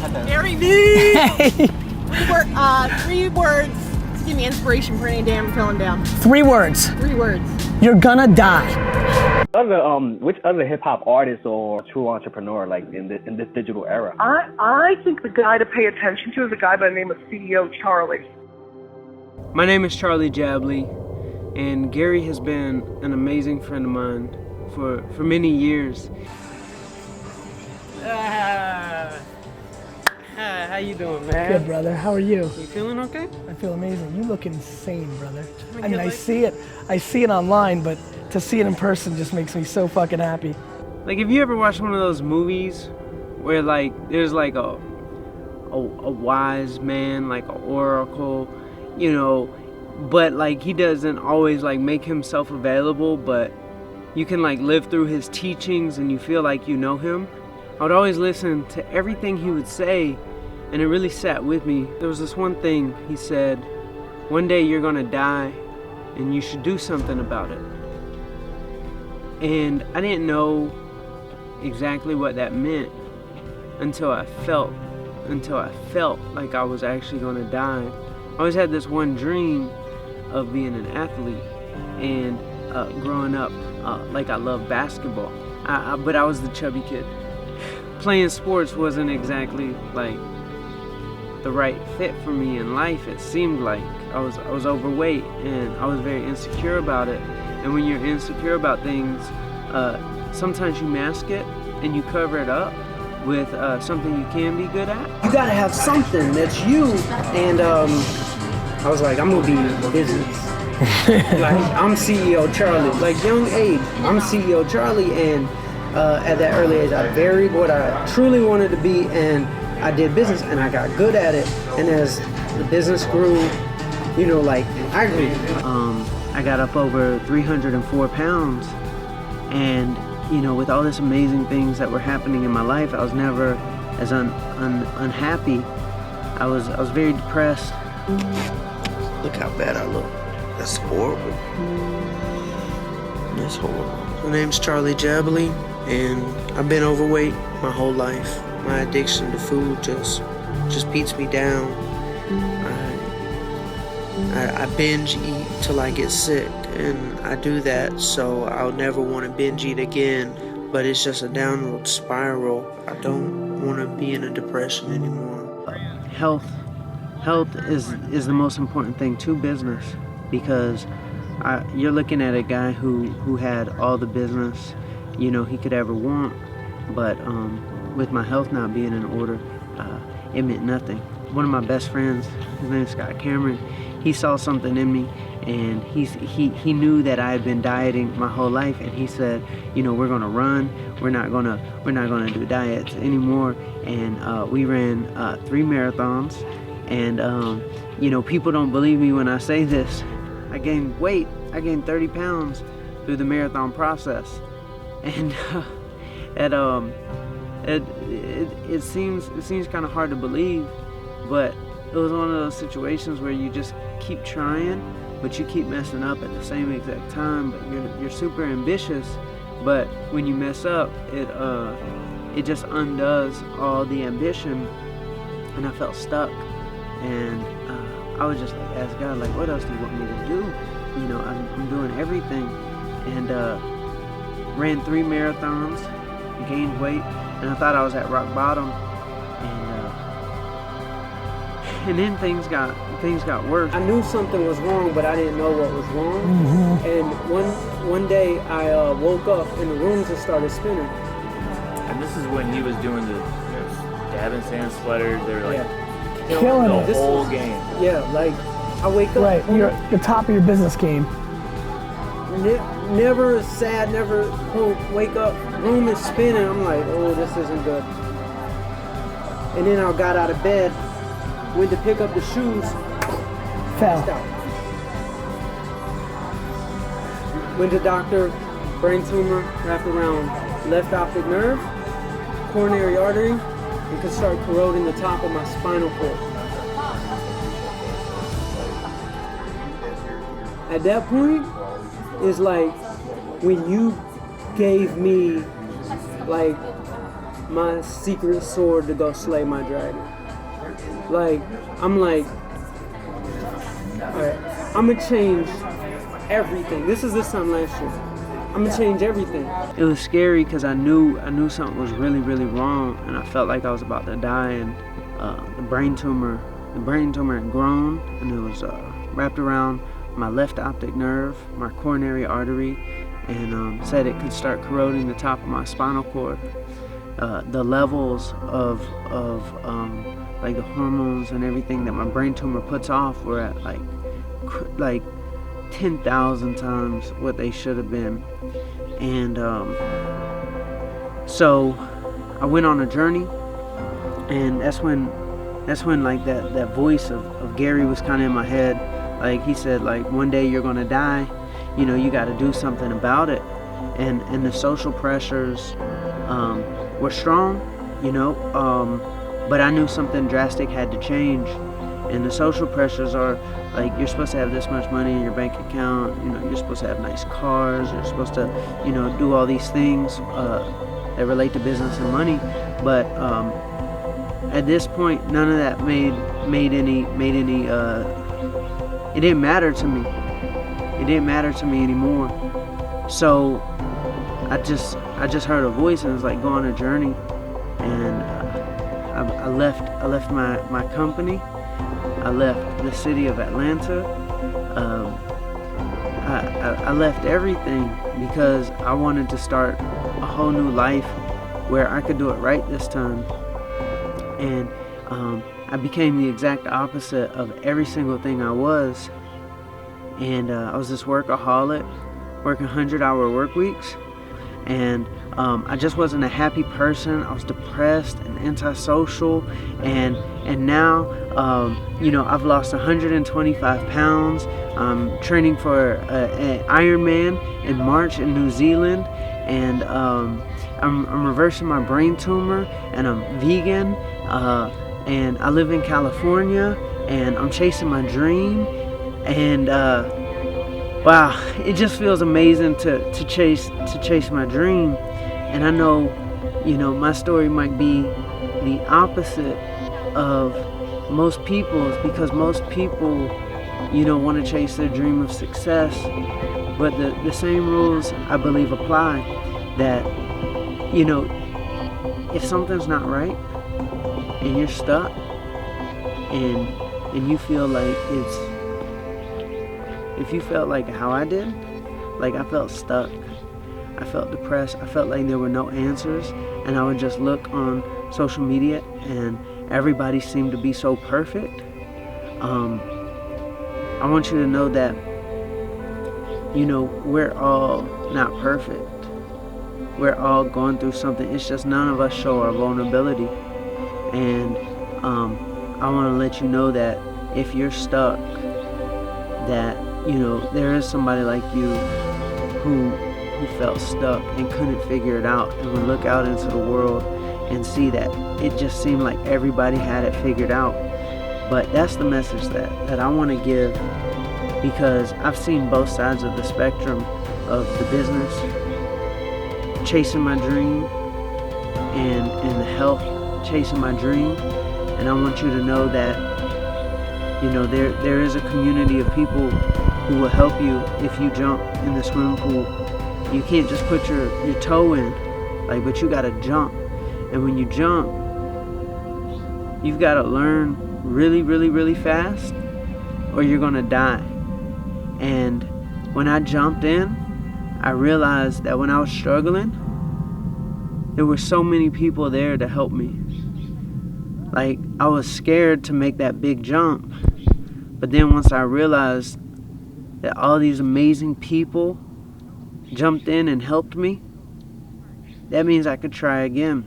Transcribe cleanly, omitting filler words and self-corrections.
Garyvee! Hey. 3 words to give me inspiration for any day I'm feeling down. 3 words. 3 words. You're gonna die. Which other hip hop artist or true entrepreneur, like in this digital era? I think the guy to pay attention to is a guy by the name of CEO Charlie. My name is Charlie Jabaley, and Gary has been an amazing friend of mine for many years. How you doing, man? Good, brother. How are you? You feeling okay? I feel amazing. You look insane, brother. I mean, I see it online, but to see it in person just makes me so fucking happy. Like, have you ever watched one of those movies where, like, there's like a wise man, like an oracle, you know, but like he doesn't always like make himself available, but you can like live through his teachings and you feel like you know him? I would always listen to everything he would say, and it really sat with me. There was this one thing he said: one day you're gonna die and you should do something about it. And I didn't know exactly what that meant until I felt like I was actually gonna die. I always had this one dream of being an athlete, and growing up, like I loved basketball, but I was the chubby kid. Playing sports wasn't exactly like the right fit for me in life. It seemed like I was overweight, and I was very insecure about it. And when you're insecure about things, sometimes you mask it and you cover it up with something you can be good at. You gotta have something that's you. And I was like, I'm gonna be in business. Like, I'm CEO Charlie. Like, young age, I'm CEO Charlie, and at that early age, I varied what I truly wanted to be, and I did business, and I got good at it. And as the business grew, you know, like, I grew. I got up over 304 pounds, and you know, with all this amazing things that were happening in my life, I was never as unhappy. I was very depressed. Look how bad I look. That's horrible. That's horrible. My name's Charlie Jabaley, and I've been overweight my whole life. My addiction to food just beats me down. I binge eat till I get sick, and I do that so I'll never want to binge eat again, but it's just a downward spiral. I don't want to be in a depression anymore. Health is the most important thing to business, because you're looking at a guy who had all the business, you know, he could ever want, but with my health not being in order, it meant nothing. One of my best friends, his name is Scott Cameron, he saw something in me, and he knew that I had been dieting my whole life, and he said, you know, we're gonna run, we're not gonna do diets anymore. And we ran 3 marathons, and you know, people don't believe me when I say this. I gained weight. I gained 30 pounds through the marathon process, and it seems kind of hard to believe, but it was one of those situations where you just keep trying, but you keep messing up at the same exact time. But you're super ambitious, but when you mess up, it just undoes all the ambition. And I felt stuck, and I was just like, ask God, like, what else do you want me to do? You know, I'm doing everything, and ran 3 marathons, gained weight, and I thought I was at rock bottom, and then things got worse. I knew something was wrong, but I didn't know what was wrong. Mm-hmm. And one day I woke up and the room just started spinning. And this is when he was doing the dab and sand sweaters. They were like killing the whole game. Yeah, like I wake up. Right, you're at the top of your business game. Never sad, never wake up, room is spinning. I'm like, oh, this isn't good. And then I got out of bed, went to pick up the shoes, fell. Went to doctor, brain tumor wrapped around left optic nerve, coronary artery, and could start corroding the top of my spinal cord. At that point, it's like when you gave me like my secret sword to go slay my dragon. Like, I'm like, alright, I'm gonna change everything. This is this time last year. I'm gonna change everything. It was scary because I knew something was really, really wrong, and I felt like I was about to die. And the brain tumor had grown, and it was wrapped around my left optic nerve, my coronary artery, and said it could start corroding the top of my spinal cord. The levels of like the hormones and everything that my brain tumor puts off were at like 10,000 times what they should have been. And so I went on a journey, and that's when like that voice of Gary was kind of in my head. Like, he said, like, one day you're gonna die, you know, you got to do something about it. And the social pressures were strong, you know, but I knew something drastic had to change. And the social pressures are like, you're supposed to have this much money in your bank account, you know, you're supposed to have nice cars, you're supposed to, you know, do all these things that relate to business and money. But at this point, none of that made any it didn't matter to me. It didn't matter to me anymore. So I just heard a voice, and it was like, go on a journey. And I left my company. I left the city of Atlanta. I left everything because I wanted to start a whole new life where I could do it right this time. And I became the exact opposite of every single thing I was. And I was this workaholic, working 100-hour work weeks. And I just wasn't a happy person. I was depressed and antisocial. And now, you know, I've lost 125 pounds. I'm training for an Ironman in March in New Zealand. And I'm reversing my brain tumor, and I'm vegan. And I live in California, and I'm chasing my dream. And wow, it just feels amazing to chase my dream. And I know, you know, my story might be the opposite of most people's, because most people, you know, want to chase their dream of success. But the same rules, I believe, apply. That, you know, if something's not right and you're stuck and you feel like if you felt like how I did, like I felt stuck, I felt depressed, I felt like there were no answers, and I would just look on social media and everybody seemed to be so perfect. I want you to know that, you know, we're all not perfect. We're all going through something. It's just none of us show our vulnerability. And I want to let you know that if you're stuck, that, you know, there is somebody like you who felt stuck and couldn't figure it out, and would look out into the world and see that it just seemed like everybody had it figured out. But that's the message that I want to give, because I've seen both sides of the spectrum of the business, chasing my dream, and the health, chasing my dream. And I want you to know that, you know, there is a community of people who will help you if you jump in the swimming pool. You can't just put your toe in, like, but you gotta jump. And when you jump, you've got to learn really, really, really fast, or you're gonna die. And when I jumped in, I realized that when I was struggling, there were so many people there to help me. Like, I was scared to make that big jump. But then once I realized that all these amazing people jumped in and helped me, that means I could try again.